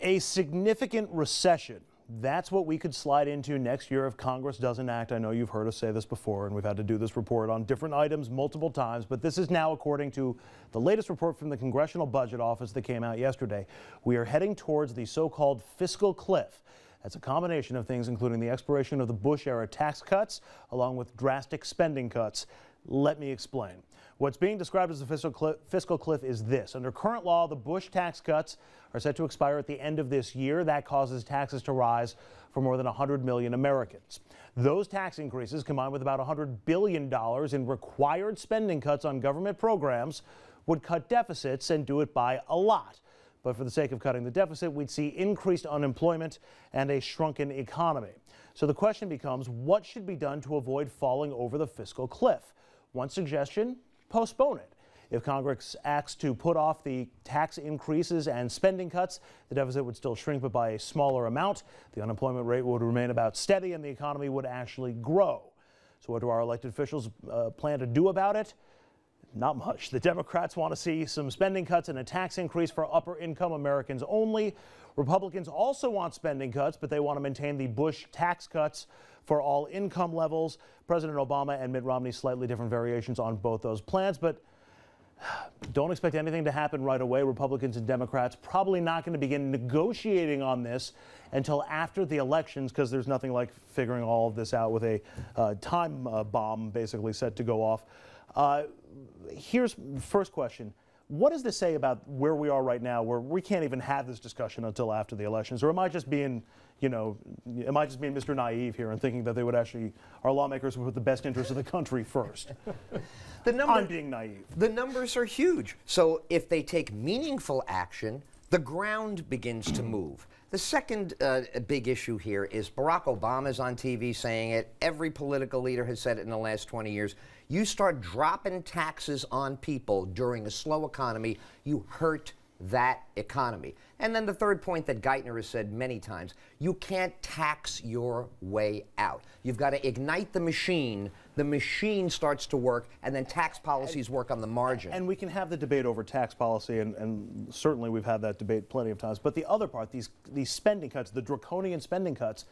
A significant recession. That's what we could slide into next year if Congress doesn't act. I know you've heard us say this before, and we've had to do this report on different items multiple times, but this is now according to the latest report from the Congressional Budget Office that came out yesterday. We are heading towards the so-called fiscal cliff. That's a combination of things, including the expiration of the Bush-era tax cuts, along with drastic spending cuts. Let me explain. What's being described as the fiscal cliff is this. Under current law, the Bush tax cuts are set to expire at the end of this year. That causes taxes to rise for more than 100 million Americans. Those tax increases, combined with about $100 billion in required spending cuts on government programs, would cut deficits and do it by a lot. But for the sake of cutting the deficit, we'd see increased unemployment and a shrunken economy. So the question becomes, what should be done to avoid falling over the fiscal cliff? One suggestion: postpone it. If Congress acts to put off the tax increases and spending cuts, the deficit would still shrink, but by a smaller amount. The unemployment rate would remain about steady and the economy would actually grow. So what do our elected officials plan to do about it? Not much. The Democrats want to see some spending cuts and a tax increase for upper income Americans only. Republicans also want spending cuts, but they want to maintain the Bush tax cuts for all income levels. President Obama and Mitt Romney, slightly different variations on both those plans, but don't expect anything to happen right away. Republicans and Democrats probably not going to begin negotiating on this until after the elections, because there's nothing like figuring all of this out with a time bomb basically set to go off. Here's the first question. What does this say about where we are right now, where we can't even have this discussion until after the elections? Or am I just being, Mr. Naive here and thinking that they would actually, our lawmakers would put the best interests of the country first? I'm being naive. The numbers are huge. So if they take meaningful action, the ground begins to move. The second big issue here is Barack Obama's on TV saying it. Every political leader has said it in the last 20 years. You start dropping taxes on people during a slow economy, you hurt that economy. And then the third point that Geithner has said many times, you can't tax your way out. You've got to ignite the machine starts to work, and then tax policies work on the margin. And we can have the debate over tax policy, and certainly we've had that debate plenty of times. But the other part, these spending cuts, the draconian spending cuts,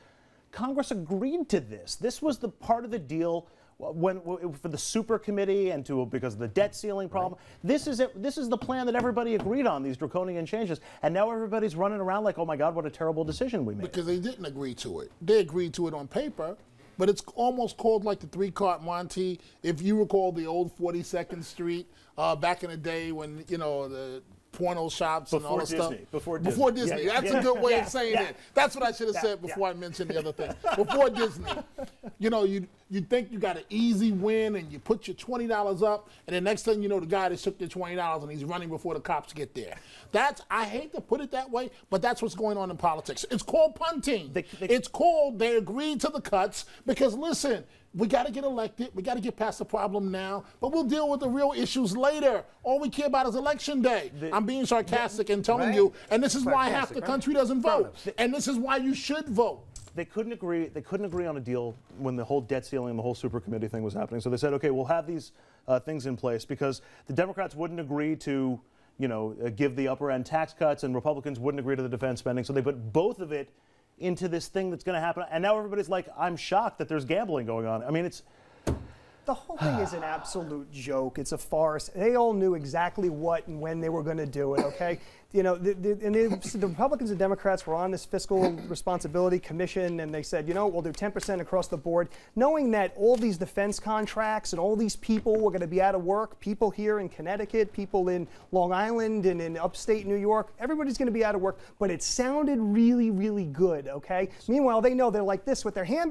Congress agreed to this. This was the part of the deal for the super committee and because of the debt ceiling problem. Right. This is the plan that everybody agreed on, these draconian changes. And now everybody's running around like, oh my God, what a terrible decision we made. Because they didn't agree to it. They agreed to it on paper, but it's almost called like the three-cart Monte. If you recall the old 42nd Street back in the day when, the porno shops and all that stuff. Before Disney. Yeah, That's a good way of saying it. That's what I should have said before I mentioned the other thing. Before Disney. You think you got an easy win and you put your $20 up, and the next thing you know, the guy that took your $20 and he's running before the cops get there. I hate to put it that way, but that's what's going on in politics. It's called punting. It's called they agreed to the cuts because, listen, we got to get elected. We got to get past the problem now, but we'll deal with the real issues later. All we care about is election day. I'm being sarcastic and telling you, and this is why half the country doesn't vote, and this is why you should vote. They couldn't agree on a deal when the whole debt ceiling and the whole super committee thing was happening. So they said, okay, we'll have these things in place because the Democrats wouldn't agree to, give the upper end tax cuts, and Republicans wouldn't agree to the defense spending. So they put both of it into this thing that's going to happen. And now everybody's like, I'm shocked that there's gambling going on. I mean, the whole thing is an absolute joke. It's a farce. They all knew exactly what and when they were going to do it, okay? The Republicans and Democrats were on this fiscal responsibility commission, and they said, we'll do 10% across the board, knowing that all these defense contracts and all these people were going to be out of work, people here in Connecticut, people in Long Island and in upstate New York, everybody's going to be out of work, but it sounded really, really good, okay? Meanwhile, they know they're like this with their hand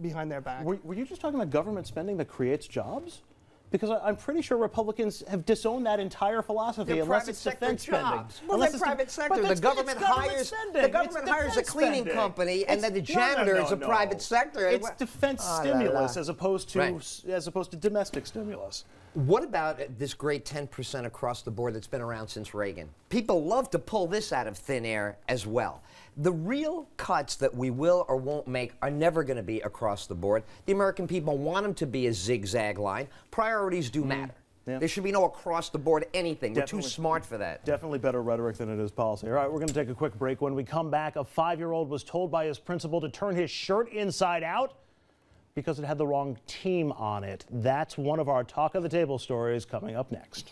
behind their back. Were you just talking about government spending that creates jobs? Because I'm pretty sure Republicans have disowned that entire philosophy unless it's defense spending. Well, they're private sector. The government hires a cleaning company, and then the janitor is a private sector. It's defense stimulus as opposed to domestic stimulus. What about this great 10% across the board that's been around since Reagan? People love to pull this out of thin air as well. The real cuts that we will or won't make are never going to be across the board. The American people want them to be a zigzag line. Priorities do matter. Yeah. There should be no across-the-board anything. We're too Definitely. smart for that. Definitely better rhetoric than it is policy. All right, we're going to take a quick break. When we come back, a 5-year-old was told by his principal to turn his shirt inside out because it had the wrong team on it. That's one of our Talk of the Table stories coming up next.